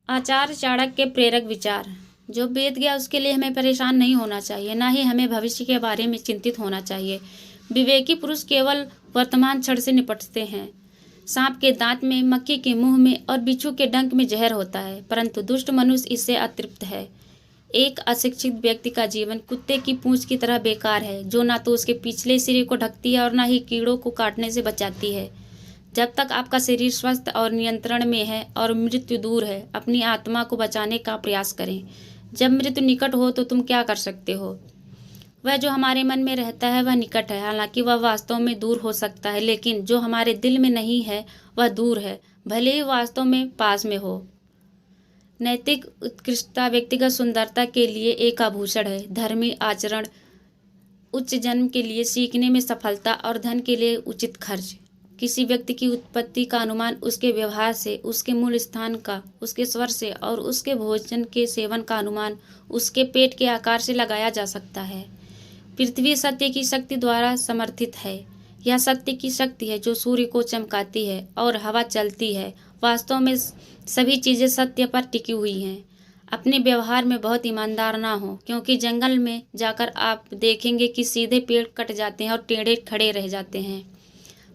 आचार्य चाणक्य के प्रेरक विचार। जो बीत गया उसके लिए हमें परेशान नहीं होना चाहिए, ना ही हमें भविष्य के बारे में चिंतित होना चाहिए। विवेकी पुरुष केवल वर्तमान क्षण से निपटते हैं। सांप के दांत में, मक्खी के मुंह में और बिच्छू के डंक में जहर होता है, परंतु दुष्ट मनुष्य इससे अतृप्त है। एक अशिक्षित व्यक्ति का जीवन कुत्ते की पूंछ की तरह बेकार है, जो ना तो उसके पिछले सिरे को ढकती है और ना ही कीड़ों को काटने से बचाती है। जब तक आपका शरीर स्वस्थ और नियंत्रण में है और मृत्यु दूर है, अपनी आत्मा को बचाने का प्रयास करें। जब मृत्यु निकट हो तो तुम क्या कर सकते हो? वह जो हमारे मन में रहता है वह निकट है, हालांकि वह वास्तव में दूर हो सकता है, लेकिन जो हमारे दिल में नहीं है वह दूर है, भले ही वास्तव में पास में हो। नैतिक उत्कृष्टता व्यक्तिगत सुंदरता के लिए एक आभूषण है। धर्मी आचरण, उच्च जन्म के लिए सीखने में सफलता और धन के लिए उचित खर्च। किसी व्यक्ति की उत्पत्ति का अनुमान उसके व्यवहार से, उसके मूल स्थान का, उसके स्वर से और उसके भोजन के सेवन का अनुमान उसके पेट के आकार से लगाया जा सकता है। पृथ्वी सत्य की शक्ति द्वारा समर्थित है। यह सत्य की शक्ति है जो सूर्य को चमकाती है और हवा चलती है। वास्तव में सभी चीज़ें सत्य पर टिकी हुई हैं। अपने व्यवहार में बहुत ईमानदार ना हो, क्योंकि जंगल में जाकर आप देखेंगे कि सीधे पेड़ कट जाते हैं और टेढ़े खड़े रह जाते हैं।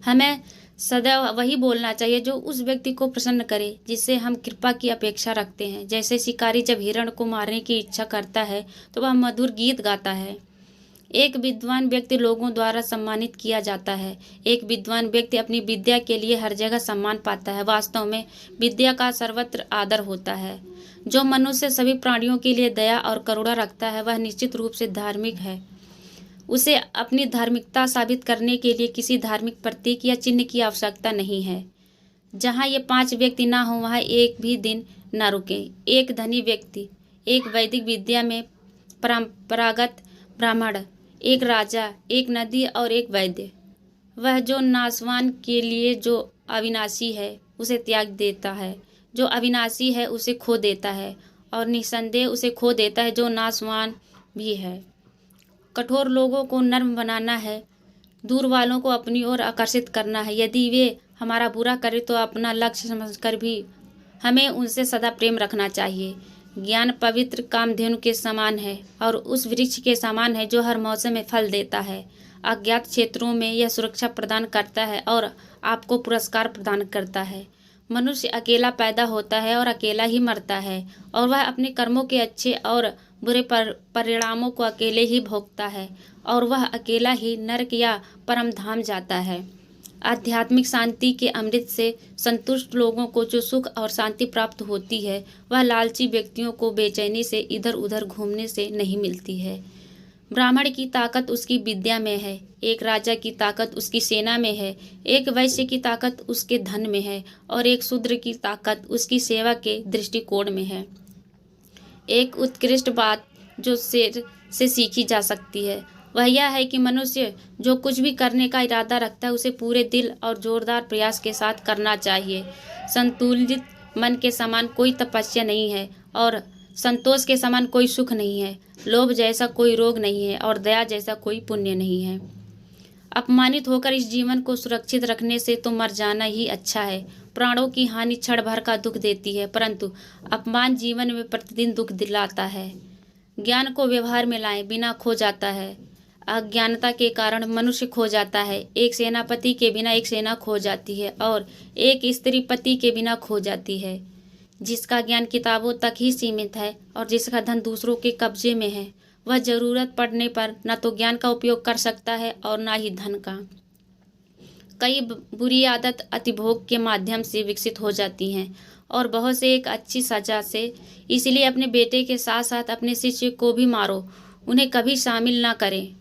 हमें सदैव वही बोलना चाहिए जो उस व्यक्ति को प्रसन्न करे जिससे हम कृपा की अपेक्षा रखते हैं। जैसे शिकारी जब हिरण को मारने की इच्छा करता है तो वह मधुर गीत गाता है। एक विद्वान व्यक्ति लोगों द्वारा सम्मानित किया जाता है। एक विद्वान व्यक्ति अपनी विद्या के लिए हर जगह सम्मान पाता है। वास्तव में विद्या का सर्वत्र आदर होता है। जो मनुष्य सभी प्राणियों के लिए दया और करुणा रखता है वह निश्चित रूप से धार्मिक है। उसे अपनी धार्मिकता साबित करने के लिए किसी धार्मिक प्रतीक या चिन्ह की आवश्यकता नहीं है। जहाँ ये 5 व्यक्ति ना हो वहाँ एक भी दिन ना रुके। एक धनी व्यक्ति, एक वैदिक विद्या में परंपरागत ब्राह्मण, एक राजा, एक नदी और एक वैद्य। वह जो नाशवान के लिए जो अविनाशी है उसे त्याग देता है, जो अविनाशी है उसे खो देता है, और निसंदेह उसे खो देता है जो नाशवान भी है। कठोर लोगों को नर्म बनाना है, दूर वालों को अपनी ओर आकर्षित करना है। यदि वे हमारा बुरा करें तो अपना लक्ष्य समझकर भी हमें उनसे सदा प्रेम रखना चाहिए। ज्ञान पवित्र कामधेनु के समान है और उस वृक्ष के समान है जो हर मौसम में फल देता है। अज्ञात क्षेत्रों में यह सुरक्षा प्रदान करता है और आपको पुरस्कार प्रदान करता है। मनुष्य अकेला पैदा होता है और अकेला ही मरता है, और वह अपने कर्मों के अच्छे और बुरे परिणामों को अकेले ही भोगता है, और वह अकेला ही नरक या परम धाम जाता है। आध्यात्मिक शांति के अमृत से संतुष्ट लोगों को जो सुख और शांति प्राप्त होती है वह लालची व्यक्तियों को बेचैनी से इधर उधर घूमने से नहीं मिलती है। ब्राह्मण की ताकत उसकी विद्या में है, एक राजा की ताकत उसकी सेना में है, एक वैश्य की ताकत उसके धन में है और एक शूद्र की ताकत उसकी सेवा के दृष्टिकोण में है। एक उत्कृष्ट बात जो शेर से सीखी जा सकती है वह यह है कि मनुष्य जो कुछ भी करने का इरादा रखता है उसे पूरे दिल और जोरदार प्रयास के साथ करना चाहिए। संतुलित मन के समान कोई तपस्या नहीं है और संतोष के समान कोई सुख नहीं है। लोभ जैसा कोई रोग नहीं है और दया जैसा कोई पुण्य नहीं है। अपमानित होकर इस जीवन को सुरक्षित रखने से तो मर जाना ही अच्छा है। प्राणों की हानि क्षण भर का दुख देती है, परंतु अपमान जीवन में प्रतिदिन दुख दिलाता है। ज्ञान को व्यवहार में लाएं, बिना खो जाता है। अज्ञानता के कारण मनुष्य खो जाता है। एक सेनापति के बिना एक सेना खो जाती है और एक स्त्री पति के बिना खो जाती है। जिसका ज्ञान किताबों तक ही सीमित है और जिसका धन दूसरों के कब्जे में है, वह जरूरत पड़ने पर न तो ज्ञान का उपयोग कर सकता है और न ही धन का। कई बुरी आदत अतिभोग के माध्यम से विकसित हो जाती हैं और बहुत से एक अच्छी सजा से। इसलिए अपने बेटे के साथ साथ अपने शिष्य को भी मारो, उन्हें कभी शामिल ना करें।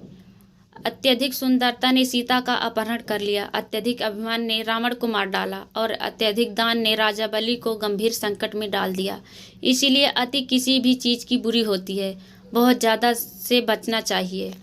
अत्यधिक सुंदरता ने सीता का अपहरण कर लिया, अत्यधिक अभिमान ने रावण को मार डाला और अत्यधिक दान ने राजा बलि को गंभीर संकट में डाल दिया। इसीलिए अति किसी भी चीज़ की बुरी होती है, बहुत ज़्यादा से बचना चाहिए।